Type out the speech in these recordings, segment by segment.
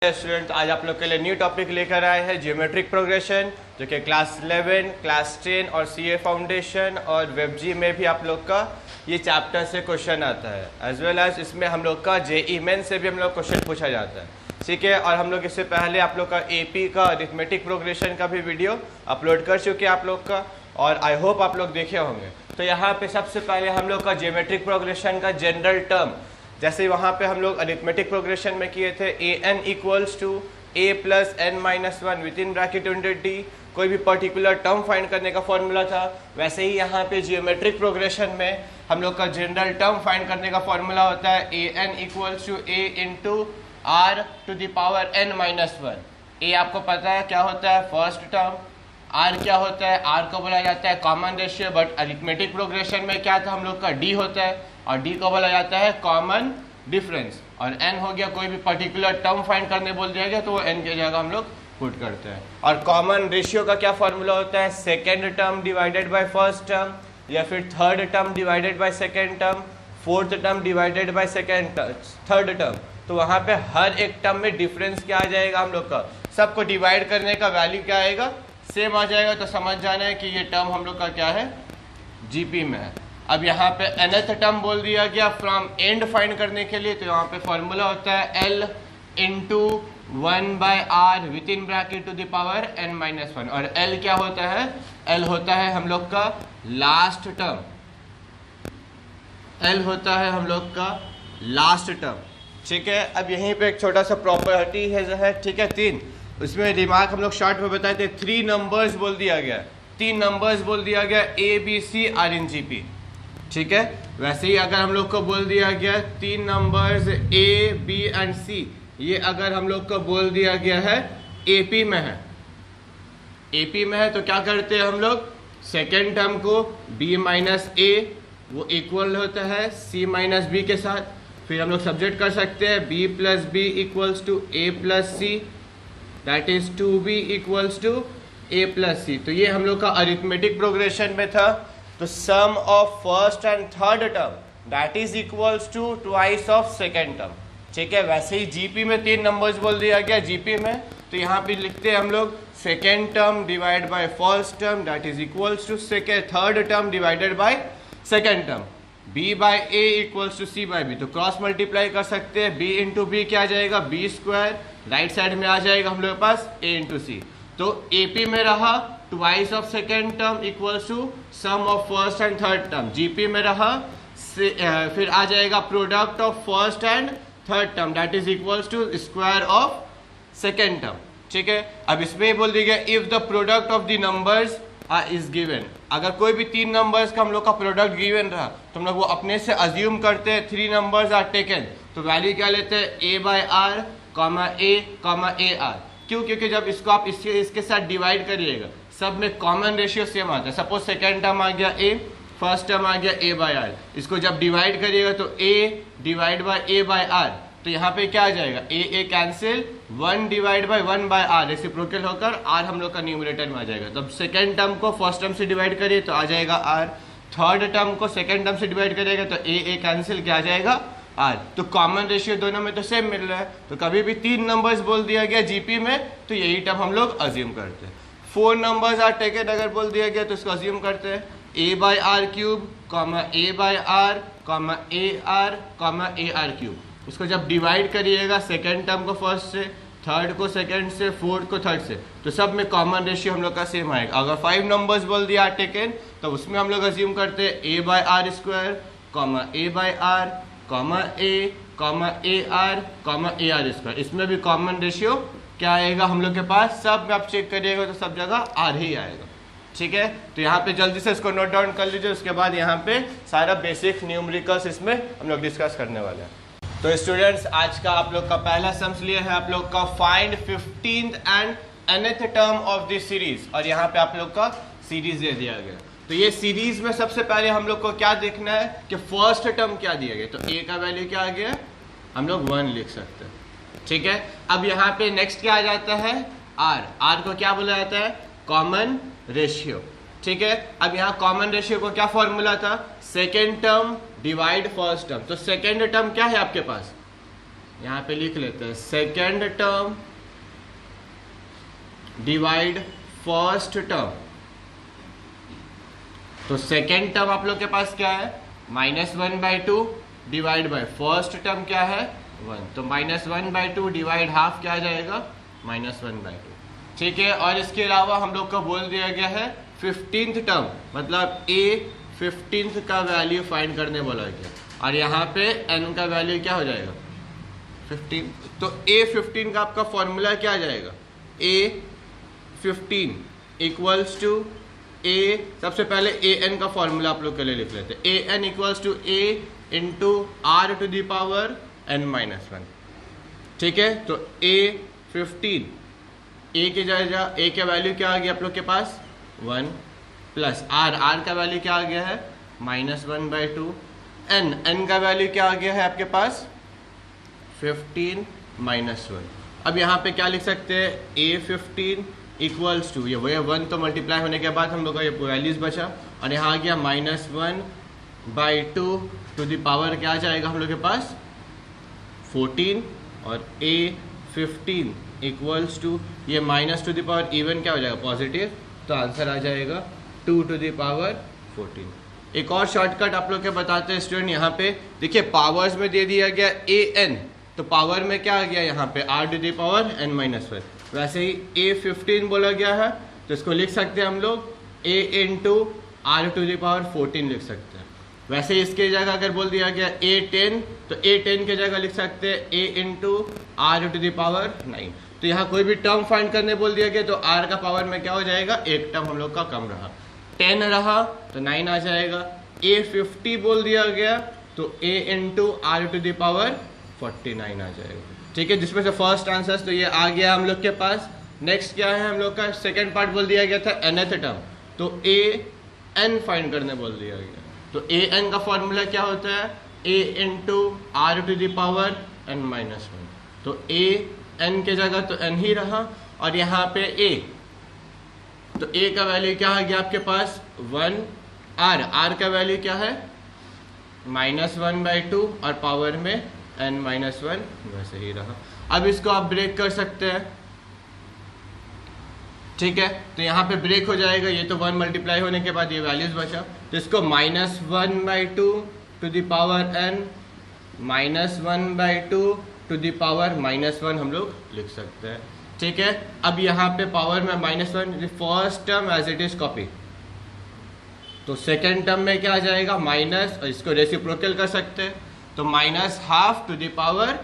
Student आज आप लोग के लिए न्यू टॉपिक लेकर आए हैं जियोमेट्रिक प्रोग्रेशन, जो कि क्लास 11, क्लास 10 और सीए फाउंडेशन और वेबजी में भी आप लोग का ये चैप्टर से क्वेश्चन आता है। एज वेल एज इसमें हम लोग का जेई मेन से भी हम लोग क्वेश्चन पूछा जाता है, ठीक है। और हम लोग इससे पहले आप लोग का एपी का अरिथमेटिक प्रोग्रेशन का भी वीडियो अपलोड कर चुके हैं आप लोग का, और आई होप आप लोग देखे होंगे। तो यहाँ पे सबसे पहले हम लोग का जियोमेट्रिक प्रोग्रेशन का जनरल टर्म, जैसे वहाँ पे हम लोग अरिथमेटिक प्रोग्रेशन में किए थे A N equals to A plus N minus one with in bracket unit D, कोई भी पर्टिकुलर टर्म फाइंड करने का फॉर्मूला था। वैसे ही यहाँ पे जियोमेट्रिक प्रोग्रेशन में हम लोग का जनरल टर्म फाइंड करने का फॉर्मूला होता है a N equals to a into r to the power n minus one. ए आपको पता है क्या होता है, फर्स्ट टर्म। आर क्या होता है, आर को बोला जाता है common ratio, but arithmetic progression में क्या था हम लोग का डी होता है, और डी को बोला जाता है कॉमन डिफरेंस। और एन हो गया कोई भी पर्टिकुलर टर्म फाइंड करने बोल दिया गया तो वो एन की जगह हम लोग पुट करते हैं। और कॉमन रेशियो का क्या फॉर्मूला होता है, second term divided bye first term, या फिर third term divided by second term, fourth term divided by third term. तो वहाँ पे हर एक टर्म में डिफरेंस क्या आ जाएगा हम लोग का, सबको डिवाइड करने का वैल्यू क्या आएगा, सेम आ जाएगा। तो समझ जाना है कि ये टर्म हम लोग का क्या है, जीपी में है। अब यहाँ पे nth टर्म बोल दिया गया फ्रॉम एंड फाइंड करने के लिए, तो यहाँ पे फॉर्मूला होता है L into 1/r with in bracket to the power n minus one. और L क्या होता है, L होता है हम लोग का लास्ट टर्म, L होता है हम लोग का लास्ट टर्म, ठीक है। अब यहीं पे एक छोटा सा प्रॉपर्टी है, ठीक है, 3, उसमें रिमार्क हम लोग शॉर्ट में बताए थे। 3 नंबर्स बोल दिया गया, 3 नंबर्स बोल दिया गया A B C are in G P, ठीक है। वैसे ही अगर हम लोग को बोल दिया गया 3 numbers A B and C, ये अगर हम लोग को बोल दिया गया है AP में है, AP में है, तो क्या करते हैं हम लोग, सेकेंड टर्म को B माइनस A वो इक्वल होता है C माइनस B के साथ। फिर हम लोग सब्जेक्ट कर सकते हैं B plus B equals to A plus C, that is 2B equals to A plus C। तो ये हम लोग का अरिथमेटिक प्रोग्रेशन में था। तो sum of first and third term that is equals to twice of second term, ठीक है। वैसे ही जीपी में 3 नंबर्स बोल दिया गया जीपी में, तो यहाँ पे लिखते हैं हम लोग second term divide by first term that is equals to third term divided by second term. b by a equals to c by b, तो क्रॉस मल्टीप्लाई कर सकते हैं। b इंटू बी क्या आ जाएगा, b स्क्वायर, राइट साइड में आ जाएगा हम लोग के पास a इंटू सी। तो AP में रहा twice of second term equals to sum of first and third term, GP में रहा फिर आ जाएगा product of first and third term that is equals to square of second term, ठीक है। अब इसमें बोल दिया गया if the product of the numbers is given, अगर कोई भी 3 नंबर्स का हम लोग का प्रोडक्ट गिवन रहा तो हम लोग वो अपने से अज्यूम करते हैं 3 नंबर्स आर टेकन, तो वैल्यू क्या लेते हैं a by r comma a comma a r. क्यों, क्योंकि जब इसको आप इसके साथ डिवाइड करिएगा सब में कॉमन रेशियो सेम आता है। सपोज सेकेंड टर्म आ गया a, फर्स्ट टर्म आ गया a बाय आर, इसको जब डिवाइड करिएगा तो a divide by a by r, तो यहाँ पे क्या आ जाएगा, a cancel, 1 divide by 1 by r reciprocal होकर r हम लोग का न्यूमरेटर में आ जाएगा। तब सेकेंड टर्म को फर्स्ट टर्म से डिवाइड करिए तो आ जाएगा r, थर्ड टर्म को सेकेंड टर्म से डिवाइड करिएगा तो a कैंसिल क्या आ जाएगा r। तो कॉमन रेशियो दोनों में तो सेम मिल रहा है, तो कभी भी 3 नंबर्स बोल दिया गया जीपी में तो यही टर्म हम लोग अज्यूम करते हैं। 4 नंबर्स आर टेकन अगर बोल दिया गया तो इसको अज्यूम करते हैं a by r cube comma a by r comma a r comma a r cube. उसको जब डिवाइड करिएगा सेकेंड टर्म को फर्स्ट से, थर्ड को सेकेंड से, फोर्थ को थर्ड से, तो सब में कॉमन रेशियो हम लोग का सेम आएगा। अगर 5 नंबर्स बोल दिया आर टेकन तो उसमें हम लोग अज्यूम करते हैं a by r square comma a by r comma a comma a r comma a r square. इसमें भी कॉमन रेशियो क्या आएगा हम लोग के पास, सब में आप चेक करिएगा तो सब जगह आर ही आएगा, ठीक है। तो यहाँ पे जल्दी से इसको नोट डाउन कर लीजिए, उसके बाद यहाँ पे सारा बेसिक न्यूमेरिकल्स इसमें हम लोग डिस्कस करने वाले हैं। तो स्टूडेंट्स आज का आप लोग का पहला सम्स लिया है आप लोग का find 15th and nth term of this series, और यहाँ पे आप लोग का सीरीज दे दिया गया। तो ये सीरीज में सबसे पहले हम लोग को क्या देखना है कि फर्स्ट टर्म क्या दिया गया, तो a का वैल्यू क्या आ गया, हम लोग 1 लिख सकते हैं, ठीक है। अब यहाँ पे नेक्स्ट क्या आ जाता है, r को क्या बोला जाता है, कॉमन रेशियो, ठीक है। अब यहाँ कॉमन रेशियो को क्या फॉर्मूला था, second term divide first term. तो सेकेंड टर्म क्या है आपके पास, यहाँ पे लिख लेते हैं second term divide first term. तो सेकेंड टर्म आप लोग के पास क्या है, -1/2 डिवाइड बाय फर्स्ट टर्म क्या है 1, तो -1/2 डिवाइड हाफ क्या आ जाएगा -1/2। ठीक है, और इसके अलावा हम लोग को बोल दिया गया है 15th टर्म, मतलब a 15th का वैल्यू फाइंड करने बोला गया, और यहाँ पे n का वैल्यू क्या हो जाएगा 15। तो a 15 का आपका फॉर्मूला क्या आ जाएगा, a 15 इक्वल्स टू a, सबसे पहले a n का फॉर्मूला आप लोग के लिए लिख लेते हैं, a n equals to a into r to the power n-1। ठीक है, तो a 15 a की जगह a का वैल्यू क्या आ गया आप लोग के पास 1 प्लस r का वैल्यू क्या आ गया है -1/2, n का वैल्यू क्या आ गया है आपके पास 15 -1। अब यहाँ पे क्या लिख सकते हैं, a 15 इक्वल्स टू, ये वही 1 तो मल्टीप्लाई होने के बाद हम लोग का ये वैल्यूज बचा, और यहाँ आ गया -1/2 टू द पावर क्या आ जाएगा हम लोग के पास 14, और a 15 इक्वल्स टू ये minus two the power even क्या हो जाएगा पॉजिटिव, तो आंसर आ जाएगा 2 टू द पावर 14। एक और शॉर्टकट आप लोग के बताते हैं स्टूडेंट, यहाँ पे देखिए पावर्स में दे दिया गया an, तो पावर में क्या आ गया यहाँ पे r to the power n-1। वैसे ही a 15 बोला गया है, तो इसको लिख सकते हैं हम लोग a into r to the power 14 लिख सकते हैं। वैसे ही इसके जगह अगर बोल दिया गया a 10, तो a 10 के जगह लिख सकते हैं a into r to the power 9। तो यहाँ कोई भी टर्म फाइंड करने बोल दिया गया, तो r का पावर में क्या हो जाएगा, एक टर्म हम लोग का कम रहा, 10 रहा तो 9 आ जाएगा। a 50 बोल दिया गया, तो a into r to the power 49 आ जाएगा। ठीक है, जिसमें से फर्स्ट आंसर तो ये आ गया हम लोग के पास। नेक्स्ट क्या है हम लोग का, सेकेंड पार्ट बोल दिया गया था nth टर्म, तो a n फाइंड करने बोल दिया गया, तो a n का फॉर्मूला क्या होता है a into r to the power n-1। तो a n के जगह तो n ही रहा, और यहाँ पे a, तो a का वैल्यू क्या आ गया आपके पास 1, r का वैल्यू क्या है -1/2, और पावर में n-1 वैसे ही रहा। अब इसको आप ब्रेक कर सकते हैं। ठीक है, तो यहाँ पे ब्रेक हो जाएगा, ये तो 1 मल्टीप्लाई होने के बाद ये वैल्यूज बचा, तो इसको -1/2 to the power n, -1/2 to the power -1 हम लोग लिख सकते हैं। ठीक है, अब यहाँ पे पावर में -1, first term as it is copy, तो सेकेंड टर्म में क्या आ जाएगा माइनस, और इसको रेसिप्रोकल कर सकते हैं, तो -12 टू द पावर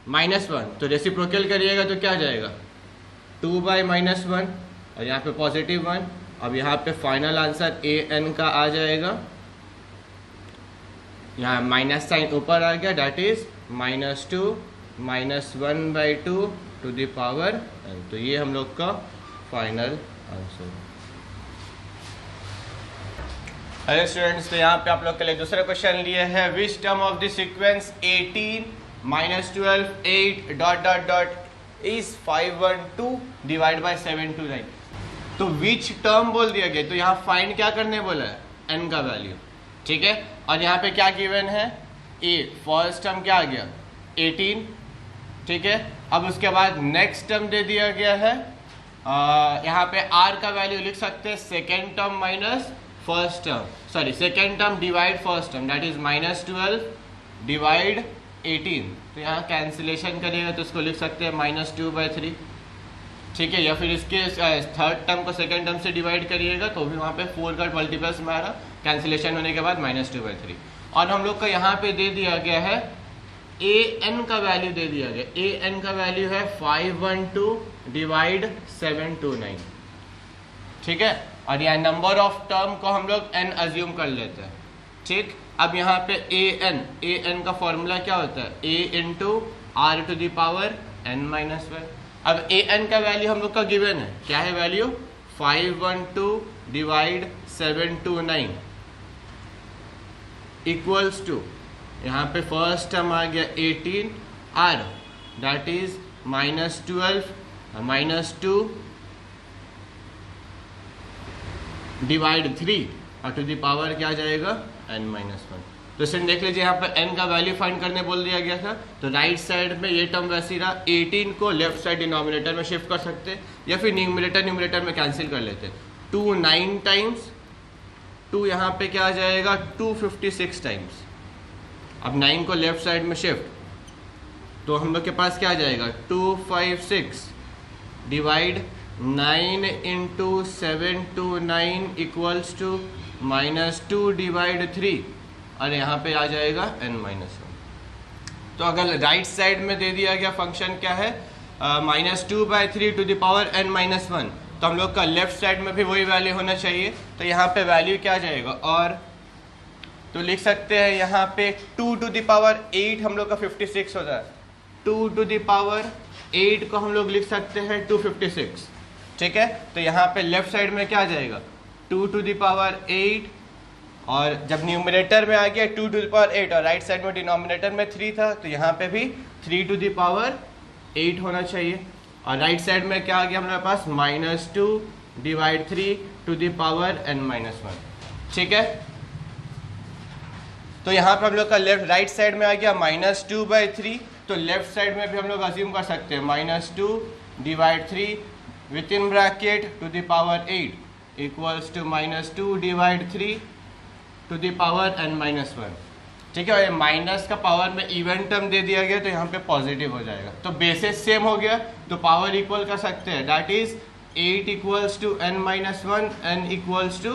-1, तो रेसिप्रोकल करिएगा तो क्या आ जाएगा 2/-1, और यहाँ पे +1। अब यहाँ पे फाइनल आंसर a n का आ जाएगा, यहाँ माइनस साइन ऊपर आ गया, that is -2 -1/2 to the power n। तो ये हम लोग का फाइनल आंसर। हेलो स्टूडेंट्स, तो यहाँ पे आप लोग के लिए दूसरा क्वेश्चन लिए हैं, which term of the sequence 18 -12 8 ... is 512 divide by 729। तो विच टर्म बोल दिया गया, तो यहाँ फाइंड क्या करने बोला है n का वैल्यू। ठीक है, और यहाँ पे क्या गिवन है a, फर्स्ट टर्म क्या आ गया 18। ठीक है, अब उसके बाद नेक्स्ट टर्म दे दिया गया है, यहाँ पे r का वैल्यू लिख सकते हैं second term minus first term, sorry second term divide first term, that is -12 divide 18। तो यहाँ कैंसिलेशन करिएगा तो इसको लिख सकते हैं -2/3। ठीक है, या फिर इसके थर्ड टर्म को सेकंड टर्म से डिवाइड करिएगा तो भी वहाँ पे 4 का मल्टीप्लस में आ रहा, कैंसिलेशन होने के बाद -2/3। और हम लोग का यहाँ पे दे दिया गया है a n का वैल्यू दे दिया गया, a n का वैल्यू है 512 डिवाइड 729। ठीक है, और यहाँ नंबर ऑफ टर्म को हम लोग n अज्यूम कर लेते हैं। ठीक, अब यहाँ पे a n का फॉर्मूला क्या होता है a into r to the power n-1। अब a n का वैल्यू हम लोग का गिवन है, क्या है वैल्यू 512 डिवाइड 729 इक्वल्स टू, यहाँ पे फर्स्ट टर्म आ गया 18 r, दैट इज -12 -2 डिवाइड 3, और टू द पावर क्या आ जाएगा n-1। तो सिर्फ देख लीजिए यहाँ पर n का वैल्यू फाइंड करने बोल दिया गया था, तो राइट साइड में ये टर्म वैसे रहा, 18 को लेफ्ट साइड डिनोमिनेटर में शिफ्ट कर सकते या फिर न्यूमरेटर में कैंसिल कर लेते। 2 9 टाइम्स 2 यहाँ पे क्या आ जाएगा 256 टाइम्स। अब 9 को लेफ्ट साइड में शिफ्ट, तो हम लोग के पास क्या आ जाएगा 256 divide 9 into 729 equals to -2 divide 3 और यहाँ पे आ जाएगा n-1। तो अगर राइट साइड में दे दिया गया फंक्शन क्या है -2/3 टू द पावर n-1, तो हम लोग का लेफ्ट साइड में भी वही वैल्यू होना चाहिए। तो यहाँ पे वैल्यू क्या आ जाएगा, और तो लिख सकते हैं यहाँ पे 2 टू द पावर 8 हम लोग का 56 होता है, 2 टू द पावर 8 को हम लोग लिख सकते हैं 256, ठीक है। तो यहाँ पे लेफ्ट साइड में क्या आ जाएगा 2 टू द पावर 8, और जब न्यूमरेटर में आ गया 2 टू द पावर 8 और राइट साइड में डिनोमिनेटर में 3 था, तो यहाँ पे भी 3 टू द पावर 8 होना चाहिए। और राइट साइड में क्या आ गया हमारे पास -2 divide 3 to the power n-1, ठीक है। तो यहाँ पर हम लोग का लेफ्ट राइट साइड में आ गया -2/3, तो लेफ्ट साइड में भी हम लोग अज्यूम कर सकते हैं -2 divide 3 with in bracket to the power 8 equals to -2 divide 3 to the power n-1, ठीक है। और ये माइनस का पावर में इवन टर्म दे दिया गया, तो यहाँ पे पॉजिटिव हो जाएगा, तो बेसिस सेम हो गया, तो पावर इक्वल कर सकते हैं, that is 8 equals to n-1, n equals to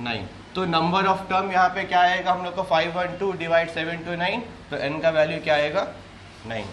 9। तो नंबर ऑफ टर्म यहाँ पे क्या आएगा हम लोग को 512 डिवाइड 729, तो n का वैल्यू क्या आएगा 9।